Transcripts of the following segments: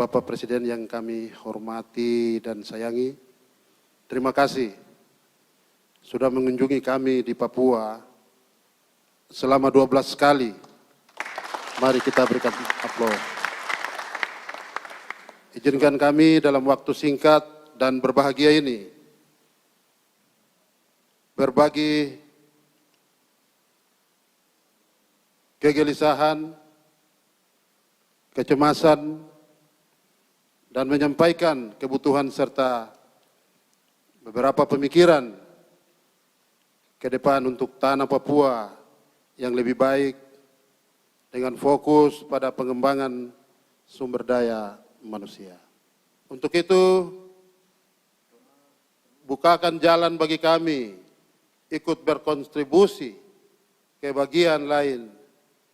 Bapak Presiden yang kami hormati dan sayangi, terima kasih sudah mengunjungi kami di Papua selama 12 kali. Mari kita berikan aplaus. Izinkan kami dalam waktu singkat dan berbahagia ini berbagi kegelisahan, kecemasan, dan menyampaikan kebutuhan serta beberapa pemikiran ke depan untuk tanah Papua yang lebih baik dengan fokus pada pengembangan sumber daya manusia. Untuk itu, bukakan jalan bagi kami ikut berkontribusi ke bagian lain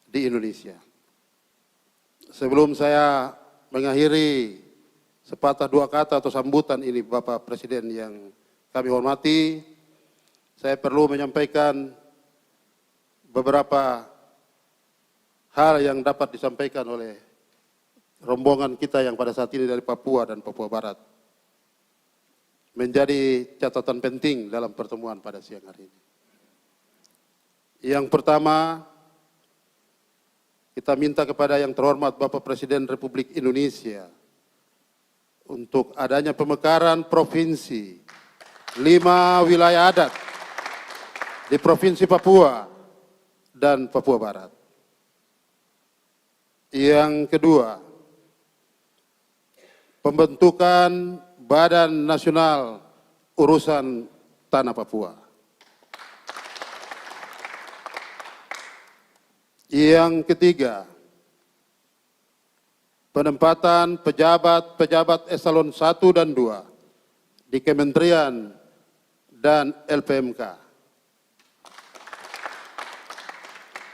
di Indonesia. Sebelum saya mengakhiri sepatah dua kata atau sambutan ini Bapak Presiden yang kami hormati, saya perlu menyampaikan beberapa hal yang dapat disampaikan oleh rombongan kita yang pada saat ini dari Papua dan Papua Barat. Menjadi catatan penting dalam pertemuan pada siang hari ini. Yang pertama, kita minta kepada yang terhormat Bapak Presiden Republik Indonesia untuk adanya pemekaran provinsi 5 wilayah adat di Provinsi Papua dan Papua Barat. Yang kedua, pembentukan Badan Nasional Urusan Tanah Papua. Yang ketiga, penempatan pejabat-pejabat eselon 1 dan 2 di Kementerian dan LPMK.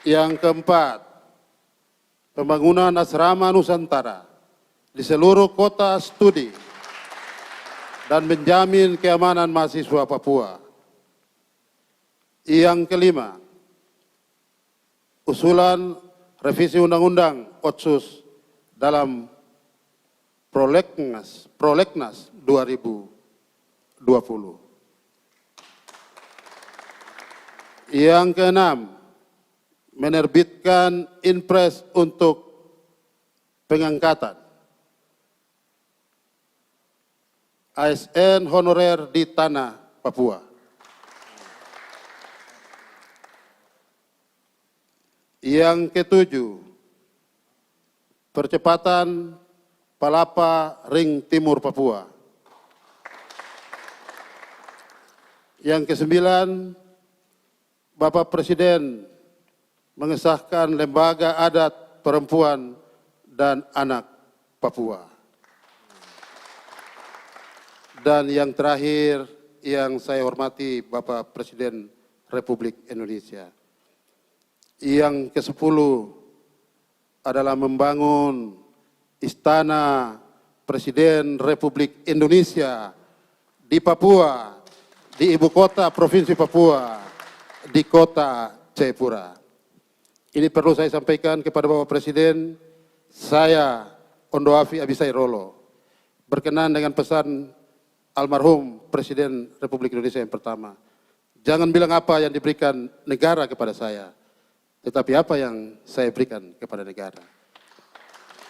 Yang keempat, pembangunan asrama Nusantara di seluruh kota studi dan menjamin keamanan mahasiswa Papua. Yang kelima, usulan revisi Undang-Undang Otsus dalam Prolegnas 2020. Yang keenam, menerbitkan Inpres untuk pengangkatan ASN honorer di tanah Papua. Yang ketujuh, percepatan Palapa Ring Timur Papua. Yang kesembilan, Bapak Presiden mengesahkan Lembaga Adat Perempuan dan Anak Papua. Dan yang terakhir yang saya hormati Bapak Presiden Republik Indonesia. Yang ke-10 adalah membangun Istana Presiden Republik Indonesia di Papua, di ibu kota Provinsi Papua, di kota Jayapura. Ini perlu saya sampaikan kepada Bapak Presiden, saya Ondoafi Abisai Rolo, berkenan dengan pesan almarhum Presiden Republik Indonesia yang pertama. Jangan bilang apa yang diberikan negara kepada saya, tetapi apa yang saya berikan kepada negara.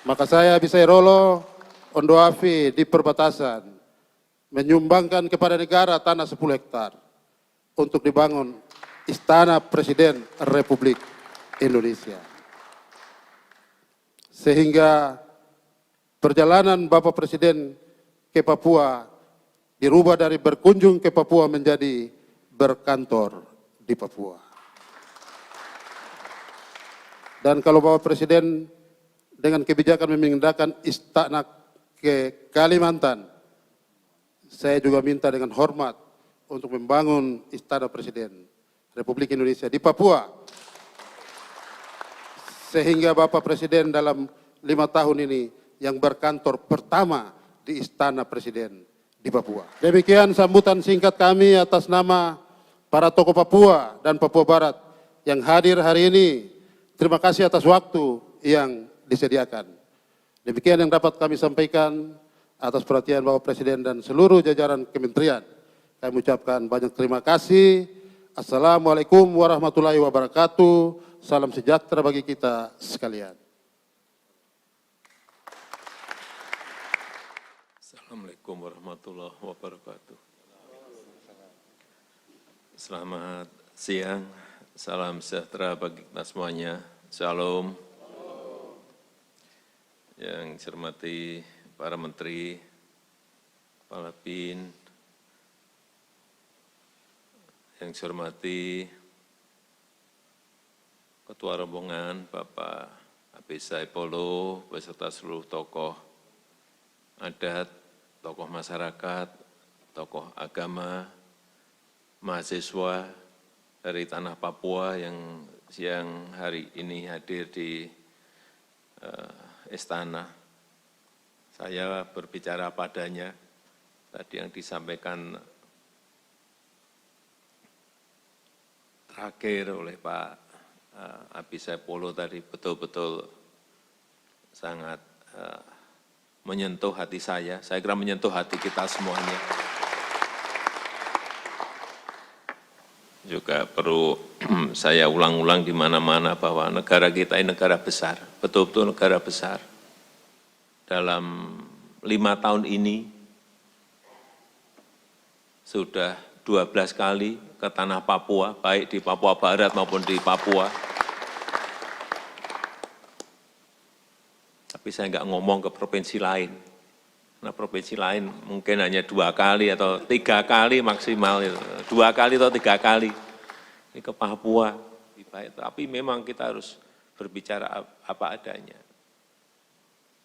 Maka saya Abisai Rolo, Ondoafi di perbatasan, menyumbangkan kepada negara tanah 10 hektar untuk dibangun Istana Presiden Republik Indonesia. Sehingga perjalanan Bapak Presiden ke Papua dirubah dari berkunjung ke Papua menjadi berkantor di Papua. Dan kalau Bapak Presiden dengan kebijakan memindahkan istana ke Kalimantan, saya juga minta dengan hormat untuk membangun Istana Presiden Republik Indonesia di Papua. Sehingga Bapak Presiden dalam 5 tahun ini yang berkantor pertama di Istana Presiden di Papua. Demikian sambutan singkat kami atas nama para tokoh Papua dan Papua Barat yang hadir hari ini. Terima kasih atas waktu yang disediakan. Demikian yang dapat kami sampaikan atas perhatian Bapak Presiden dan seluruh jajaran kementerian. Kami ucapkan banyak terima kasih. Assalamualaikum warahmatullahi wabarakatuh. Salam sejahtera bagi kita sekalian. Assalamualaikum warahmatullahi wabarakatuh. Selamat siang, salam sejahtera bagi kita semuanya. Shalom. Yang saya hormati para menteri, kepala BIN, yang saya hormati Ketua Rombongan Bapak Habib Saipolo beserta seluruh tokoh adat, tokoh masyarakat, tokoh agama, mahasiswa dari tanah Papua yang siang hari ini hadir di istana. Saya berbicara padanya, tadi yang disampaikan terakhir oleh Pak Habib Saipolo tadi betul-betul sangat menyentuh hati saya kira menyentuh hati kita semuanya. Juga perlu saya ulang-ulang di mana-mana bahwa negara kita ini negara besar, betul-betul negara besar. Dalam 5 tahun ini sudah 12 kali ke tanah Papua, baik di Papua Barat maupun di Papua. Tapi saya nggak ngomong ke provinsi lain. Nah, provinsi lain mungkin hanya 2 kali atau 3 kali maksimal, 2 kali atau 3 kali. Ini ke Papua, tapi memang kita harus berbicara apa adanya.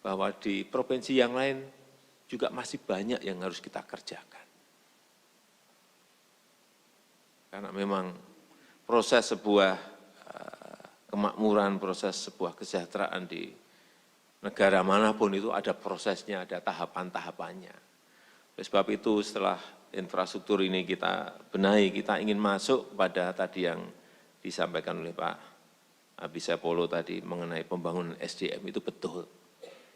Bahwa di provinsi yang lain juga masih banyak yang harus kita kerjakan. Karena memang proses sebuah kemakmuran, proses sebuah kesejahteraan di negara manapun itu ada prosesnya, ada tahapan-tahapannya. Oleh sebab itu setelah infrastruktur ini kita benahi, kita ingin masuk pada tadi yang disampaikan oleh Pak Habib Saipolo tadi mengenai pembangunan SDM itu betul.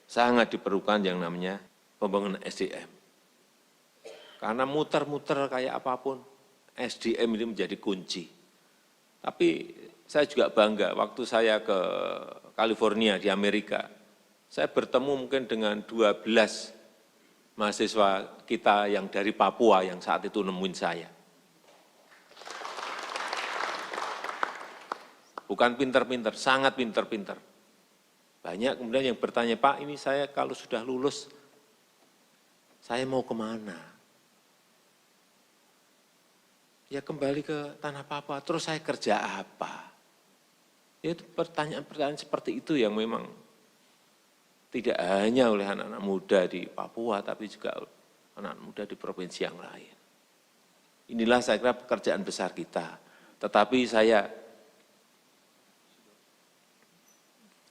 Sangat diperlukan yang namanya pembangunan SDM. Karena muter-muter kayak apapun, SDM ini menjadi kunci. Tapi saya juga bangga waktu saya ke California di Amerika, saya bertemu mungkin dengan 12 mahasiswa kita yang dari Papua yang saat itu nemuin saya. Bukan pinter-pinter, sangat pinter-pinter. Banyak kemudian yang bertanya, Pak ini saya kalau sudah lulus, saya mau kemana? Ya kembali ke tanah Papua, terus saya kerja apa? Ya, itu pertanyaan-pertanyaan seperti itu yang memang tidak hanya oleh anak-anak muda di Papua, tapi juga anak-anak muda di provinsi yang lain. Inilah saya kira pekerjaan besar kita. Tetapi saya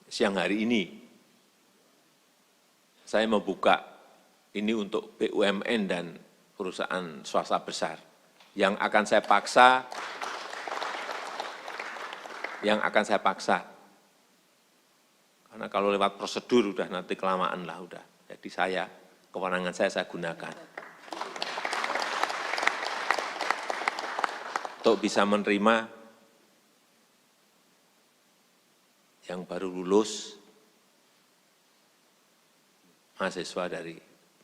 siang hari ini, saya membuka ini untuk BUMN dan perusahaan swasta besar. Yang akan saya paksa, karena kalau lewat prosedur udah nanti kelamaan lah udah. Jadi kewenangan saya gunakan. Untuk bisa menerima yang baru lulus mahasiswa dari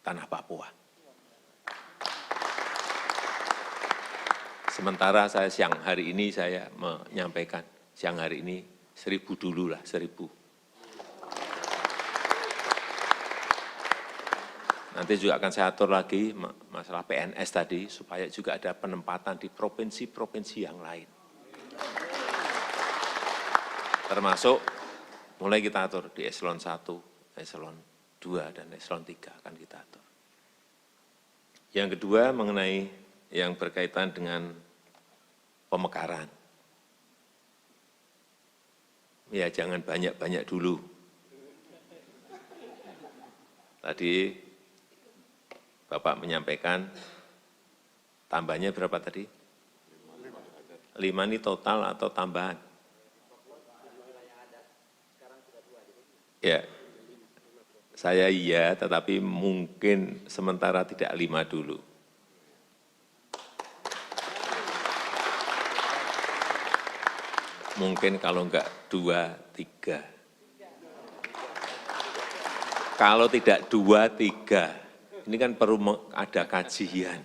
tanah Papua. Sementara saya siang hari ini saya menyampaikan, siang hari ini 1.000 dulu lah, 1.000. Nanti juga akan saya atur lagi masalah PNS tadi, supaya juga ada penempatan di provinsi-provinsi yang lain. Termasuk mulai kita atur di eselon 1, eselon 2, dan eselon 3 akan kita atur. Yang kedua mengenai yang berkaitan dengan pemekaran. Ya jangan banyak-banyak dulu. Tadi Bapak menyampaikan tambahnya berapa tadi? 5 ini total atau tambahan? Ya, Saya iya, tetapi mungkin sementara tidak 5 dulu. Mungkin kalau enggak 2, 3. Kalau tidak 2, 3, ini kan perlu ada kajian.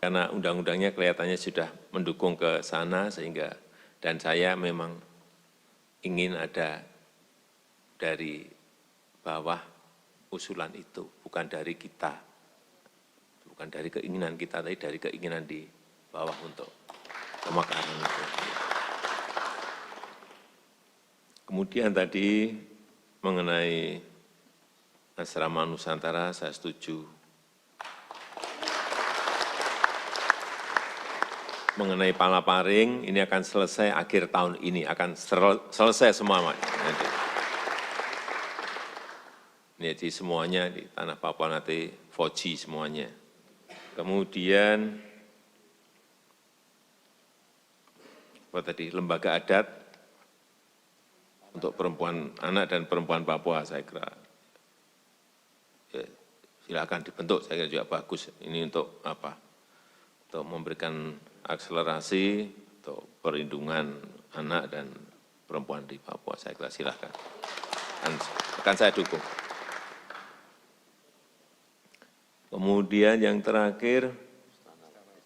Karena undang-undangnya kelihatannya sudah mendukung ke sana, sehingga, dan saya memang ingin ada dari bawah usulan itu, bukan dari kita, bukan dari keinginan kita, tapi dari keinginan di bawah untuk pemekaran itu. Kemudian tadi mengenai asrama Nusantara, saya setuju. Mengenai Palaparing, ini akan selesai akhir tahun ini, akan selesai semua nanti. Jadi semuanya di tanah Papua nanti 4G semuanya. Kemudian, apa tadi, lembaga adat untuk perempuan, anak dan perempuan Papua, saya kira ya, silakan dibentuk, saya kira juga bagus. Ini untuk apa? Untuk memberikan akselerasi untuk perlindungan anak dan perempuan di Papua, saya kira silakan. Akan saya dukung. Kemudian yang terakhir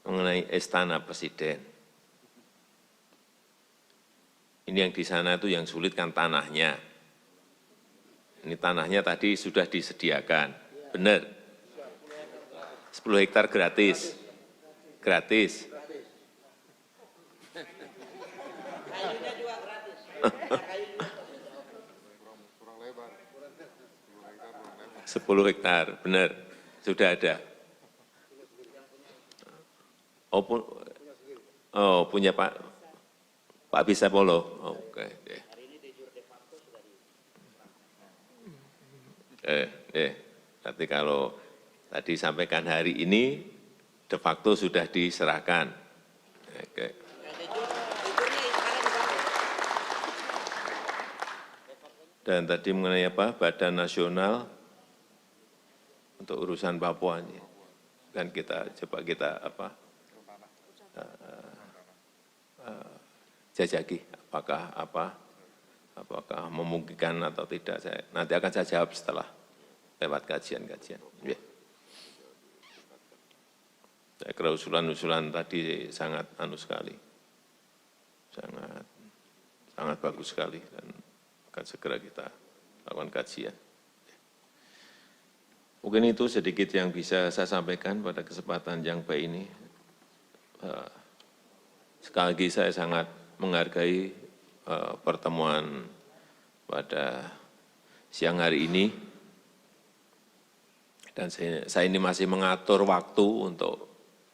mengenai Istana Presiden. Ini yang di sana itu yang sulit kan tanahnya. Ini tanahnya tadi sudah disediakan, benar. 10 hektar gratis. Gratis. Kayunya juga gratis. 10 hektar, benar, sudah ada. Oh, punya Pak Bisa Polo. Oh, oke. Nanti kalau tadi sampaikan hari ini, de facto sudah diserahkan. Oke. Dan tadi mengenai apa? Badan Nasional untuk urusan Papua ini. Dan kita coba kita apa? Jajaki apakah memungkinkan atau tidak. Nanti akan saya jawab setelah lewat kajian-kajian. Yeah. Saya kira usulan-usulan tadi sangat sekali, sangat bagus sekali, dan akan segera kita lakukan kajian. Mungkin itu sedikit yang bisa saya sampaikan pada kesempatan yang baik ini. Sekali lagi saya sangat menghargai pertemuan pada siang hari ini, dan saya ini masih mengatur waktu untuk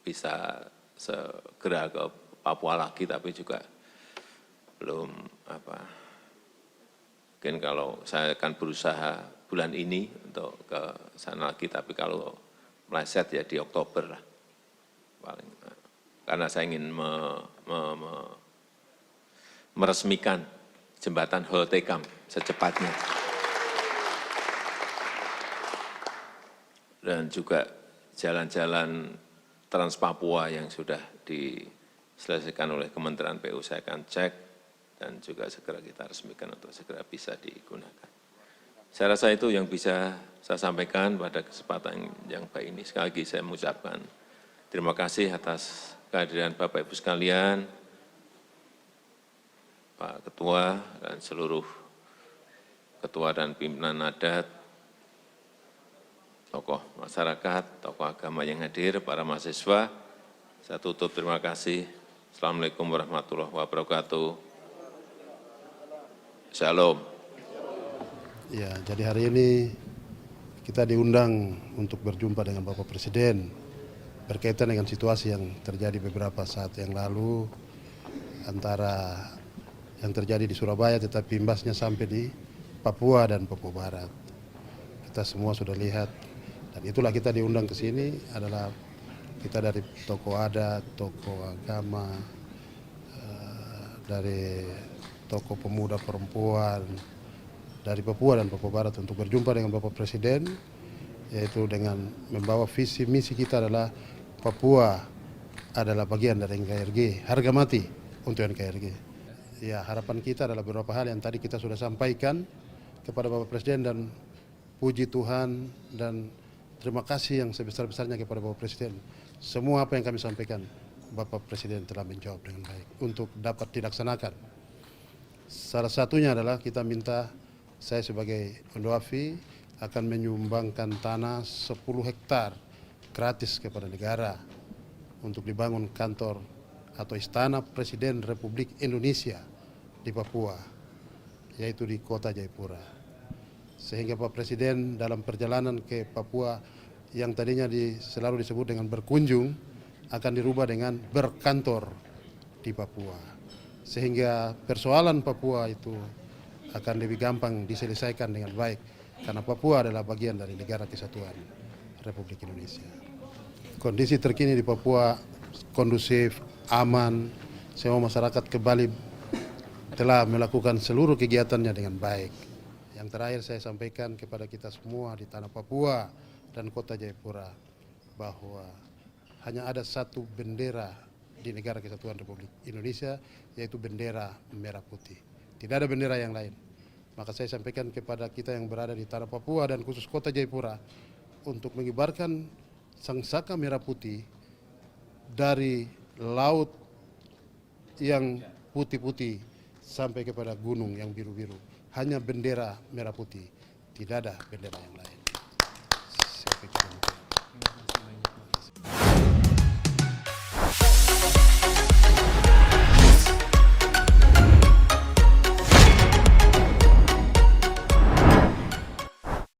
bisa segera ke Papua lagi, tapi juga belum apa. Mungkin kalau saya akan berusaha bulan ini untuk ke sana lagi, tapi kalau meleset ya di Oktober lah paling. Karena saya ingin meresmikan jembatan Holtekam secepatnya. Dan juga jalan-jalan Trans Papua yang sudah diselesaikan oleh Kementerian PU saya akan cek, dan juga segera kita resmikan untuk segera bisa digunakan. Saya rasa itu yang bisa saya sampaikan pada kesempatan yang baik ini. Sekali lagi saya mengucapkan terima kasih atas kehadiran Bapak Ibu sekalian, Pak Ketua dan seluruh ketua dan pimpinan adat, tokoh masyarakat, tokoh agama yang hadir, para mahasiswa. Saya tutup, terima kasih. Assalamualaikum warahmatullahi wabarakatuh. Shalom. Ya, jadi hari ini kita diundang untuk berjumpa dengan Bapak Presiden berkaitan dengan situasi yang terjadi beberapa saat yang lalu, antara yang terjadi di Surabaya tetapi imbasnya sampai di Papua dan Papua Barat. Kita semua sudah lihat, dan itulah kita diundang ke sini, adalah kita dari tokoh adat, tokoh agama, dari tokoh pemuda perempuan, dari Papua dan Papua Barat untuk berjumpa dengan Bapak Presiden, yaitu dengan membawa visi misi kita adalah Papua adalah bagian dari NKRI, harga mati untuk NKRI. Ya, harapan kita adalah beberapa hal yang tadi kita sudah sampaikan kepada Bapak Presiden, dan puji Tuhan dan terima kasih yang sebesar-besarnya kepada Bapak Presiden. Semua apa yang kami sampaikan, Bapak Presiden telah menjawab dengan baik untuk dapat dilaksanakan. Salah satunya adalah kita minta, saya sebagai Ondoafi akan menyumbangkan tanah 10 hektar gratis kepada negara untuk dibangun kantor atau istana Presiden Republik Indonesia di Papua, yaitu di kota Jayapura. Sehingga Pak Presiden dalam perjalanan ke Papua yang tadinya selalu disebut dengan berkunjung, akan dirubah dengan berkantor di Papua. Sehingga persoalan Papua itu akan lebih gampang diselesaikan dengan baik, karena Papua adalah bagian dari Negara Kesatuan Republik Indonesia. Kondisi terkini di Papua kondusif, aman, semua masyarakat kembali telah melakukan seluruh kegiatannya dengan baik. Yang terakhir saya sampaikan kepada kita semua di tanah Papua dan kota Jayapura, bahwa hanya ada satu bendera di Negara Kesatuan Republik Indonesia, yaitu bendera merah putih. Tidak ada bendera yang lain. Maka saya sampaikan kepada kita yang berada di tanah Papua dan khusus kota Jayapura untuk mengibarkan sangsaka merah putih dari laut yang putih-putih sampai kepada gunung yang biru-biru. Hanya bendera merah putih, tidak ada bendera yang lain. Saya pikir